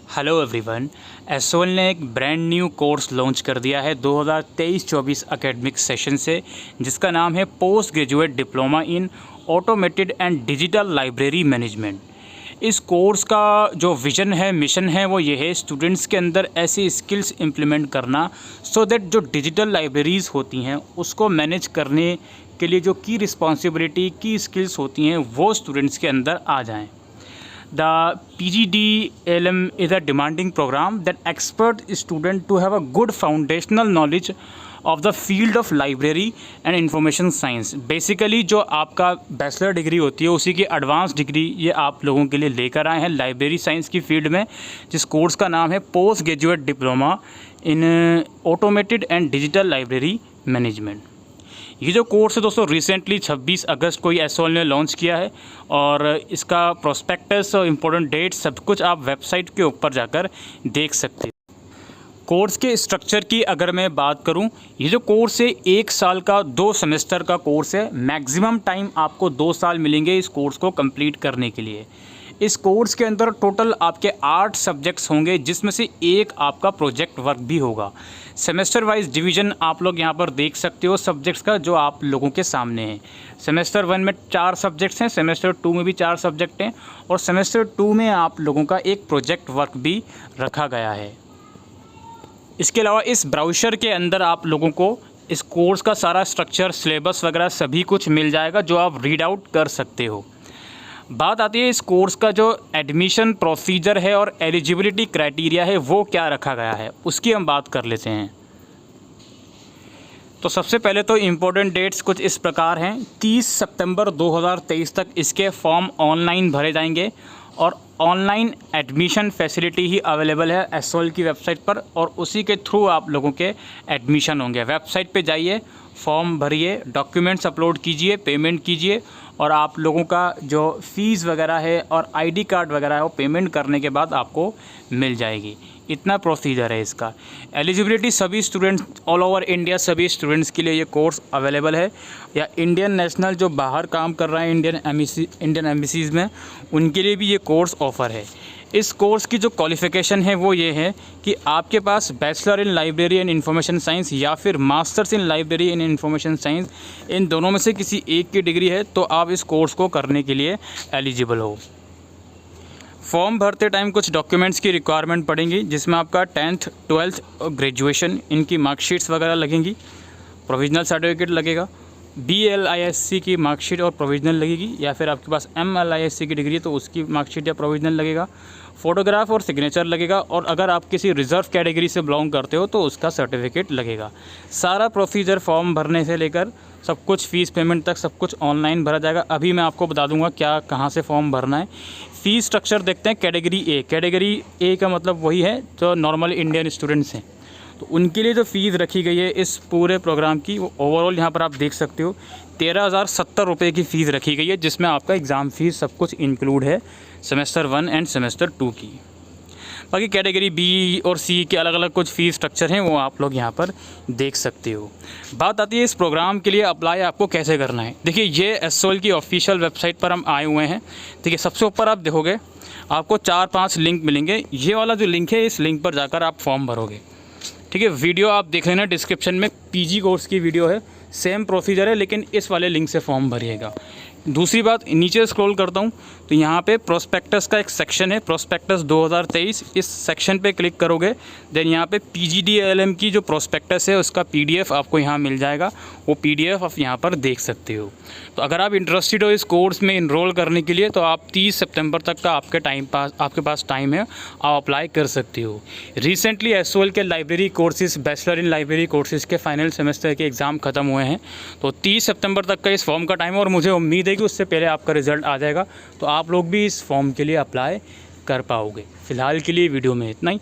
Hello everyone. SOL ने एक brand new course launch कर दिया है 2023-24 एकेडमिक सेशन से, जिसका नाम है post graduate diploma in automated and digital library management. इस कोर्स का जो विज़न है, मिशन है, वो ये है स्टूडेंट्स के अंदर ऐसी स्किल्स इम्प्लीमेंट करना सो दैट जो डिजिटल लाइब्रेरीज़ होती हैं उसको मैनेज करने के लिए जो की रिस्पॉन्सिबिलिटी की स्किल्स होती हैं वो स्टूडेंट्स के अंदर आ जाएँ। The PGDLM is a demanding program that expert student to have a good foundational knowledge of the field of library and information science। Basically जो आपका बैचलर डिग्री होती है उसी की एडवांस डिग्री ये आप लोगों के लिए लेकर आए हैं लाइब्रेरी साइंस की फील्ड में, जिस कोर्स का नाम है post graduate diploma in automated and digital library management. ये जो कोर्स है दोस्तों रिसेंटली 26 अगस्त को ये एसओएल ने लॉन्च किया है और इसका प्रोस्पेक्टस और इम्पोर्टेंट डेट सब कुछ आप वेबसाइट के ऊपर जाकर देख सकते हैं। कोर्स के स्ट्रक्चर की अगर मैं बात करूं, ये जो कोर्स है 1 साल का 2 सेमेस्टर का कोर्स है। मैक्सिमम टाइम आपको 2 साल मिलेंगे इस कोर्स को कंप्लीट करने के लिए। इस कोर्स के अंदर टोटल आपके 8 सब्जेक्ट्स होंगे, जिसमें से एक आपका प्रोजेक्ट वर्क भी होगा। सेमेस्टर वाइज डिवीज़न आप लोग यहाँ पर देख सकते हो सब्जेक्ट्स का जो आप लोगों के सामने है। सेमेस्टर 1 में 4 सब्जेक्ट्स हैं, सेमेस्टर 2 में भी 4 सब्जेक्ट हैं और सेमेस्टर 2 में आप लोगों का एक प्रोजेक्ट वर्क भी रखा गया है। इसके अलावा इस ब्राउज़र के अंदर आप लोगों को इस कोर्स का सारा स्ट्रक्चर, सिलेबस वगैरह सभी कुछ मिल जाएगा जो आप रीड आउट कर सकते हो। बात आती है इस कोर्स का जो एडमिशन प्रोसीजर है और एलिजिबिलिटी क्राइटेरिया है वो क्या रखा गया है, उसकी हम बात कर लेते हैं। तो सबसे पहले तो इम्पोर्टेंट डेट्स कुछ इस प्रकार हैं। 30 सितंबर 2023 तक इसके फॉर्म ऑनलाइन भरे जाएंगे और ऑनलाइन एडमिशन फैसिलिटी ही अवेलेबल है एसओएल की वेबसाइट पर और उसी के थ्रू आप लोगों के एडमिशन होंगे। वेबसाइट पे जाइए, फॉर्म भरिए, डॉक्यूमेंट्स अपलोड कीजिए, पेमेंट कीजिए और आप लोगों का जो फ़ीस वगैरह है और आईडी कार्ड वगैरह है वो पेमेंट करने के बाद आपको मिल जाएगी। इतना प्रोसीजर है इसका। एलिजिबिलिटी सभी स्टूडेंट्स ऑल ओवर इंडिया, सभी स्टूडेंट्स के लिए ये कोर्स अवेलेबल है, या इंडियन नेशनल जो बाहर काम कर रहे हैं इंडियन एम्बेसीज़ में, उनके लिए भी ये कोर्स ऑफ़र है। इस कोर्स की जो क्वालिफ़िकेशन है वो ये है कि आपके पास bachelor in library and information science या फिर masters in library and information science, इन दोनों में से किसी एक की डिग्री है तो आप इस कोर्स को करने के लिए एलिजिबल हो। फॉर्म भरते टाइम कुछ डॉक्यूमेंट्स की रिक्वायरमेंट पड़ेंगी, जिसमें आपका 10th 12th और ग्रेजुएशन इनकी मार्कशीट्स वगैरह लगेंगी, प्रोविजनल सर्टिफिकेट लगेगा, BLISC की मार्कशीट और प्रोविजनल लगेगी, या फिर आपके पास MLISC की डिग्री है तो उसकी मार्कशीट या प्रोविजनल लगेगा, फ़ोटोग्राफ और सिग्नेचर लगेगा, और अगर आप किसी रिज़र्व कैटेगरी से बिलोंग करते हो तो उसका सर्टिफिकेट लगेगा। सारा प्रोसीजर फॉर्म भरने से लेकर सब कुछ फ़ीस पेमेंट तक सब कुछ ऑनलाइन भरा जाएगा। अभी मैं आपको बता दूंगा क्या कहाँ से फॉर्म भरना है। फ़ीस स्ट्रक्चर देखते हैं। कैटेगरी ए, कैटेगरी ए का मतलब वही है जो नॉर्मल इंडियन स्टूडेंट्स हैं, तो उनके लिए जो फ़ीस रखी गई है इस पूरे प्रोग्राम की वो ओवरऑल यहाँ पर आप देख सकते हो 13,070 रुपये की फ़ीस रखी गई है, जिसमें आपका एग्ज़ाम फ़ीस सब कुछ इंक्लूड है सेमेस्टर 1 एंड सेमेस्टर 2 की। बाकी कैटेगरी बी और सी के अलग अलग कुछ फ़ीस स्ट्रक्चर हैं वो आप लोग यहाँ पर देख सकते हो। बात आती है इस प्रोग्राम के लिए अप्लाई आपको कैसे करना है। देखिए ये एसओएल की ऑफिशियल वेबसाइट पर हम आए हुए हैं। देखिए सबसे ऊपर आप देखोगे आपको 4-5 लिंक मिलेंगे। ये वाला जो लिंक है इस लिंक पर जाकर आप फॉर्म भरोगे। ठीक है, वीडियो आप देख लेना, डिस्क्रिप्शन में पीजी कोर्स की वीडियो है, सेम प्रोसीजर है, लेकिन इस वाले लिंक से फॉर्म भरिएगा। दूसरी बात, नीचे स्क्रॉल करता हूँ तो यहाँ पे प्रोस्पेक्टस का एक सेक्शन है, प्रोस्पेक्टस 2023। इस सेक्शन पे क्लिक करोगे देन यहाँ पे PGDLM की जो प्रोस्पेक्टस है उसका PDF आपको यहाँ मिल जाएगा। वो PDF आप यहाँ पर देख सकते हो। तो अगर आप इंटरेस्टेड हो इस कोर्स में इनरोल करने के लिए तो आप 30 सितंबर तक का आपके पास टाइम है, आप अप्लाई कर सकते हो। रिसेंटली एसओएल के library courses, bachelor in library courses के फाइनल सेमेस्टर के एग्ज़ाम ख़त्म हुए हैं, तो 30 सितंबर तक का इस फॉर्म का टाइम है और मुझे उम्मीद है कि उससे पहले आपका रिज़ल्ट आ जाएगा, तो आप लोग भी इस फॉर्म के लिए अप्लाई कर पाओगे। फ़िलहाल के लिए वीडियो में इतना ही।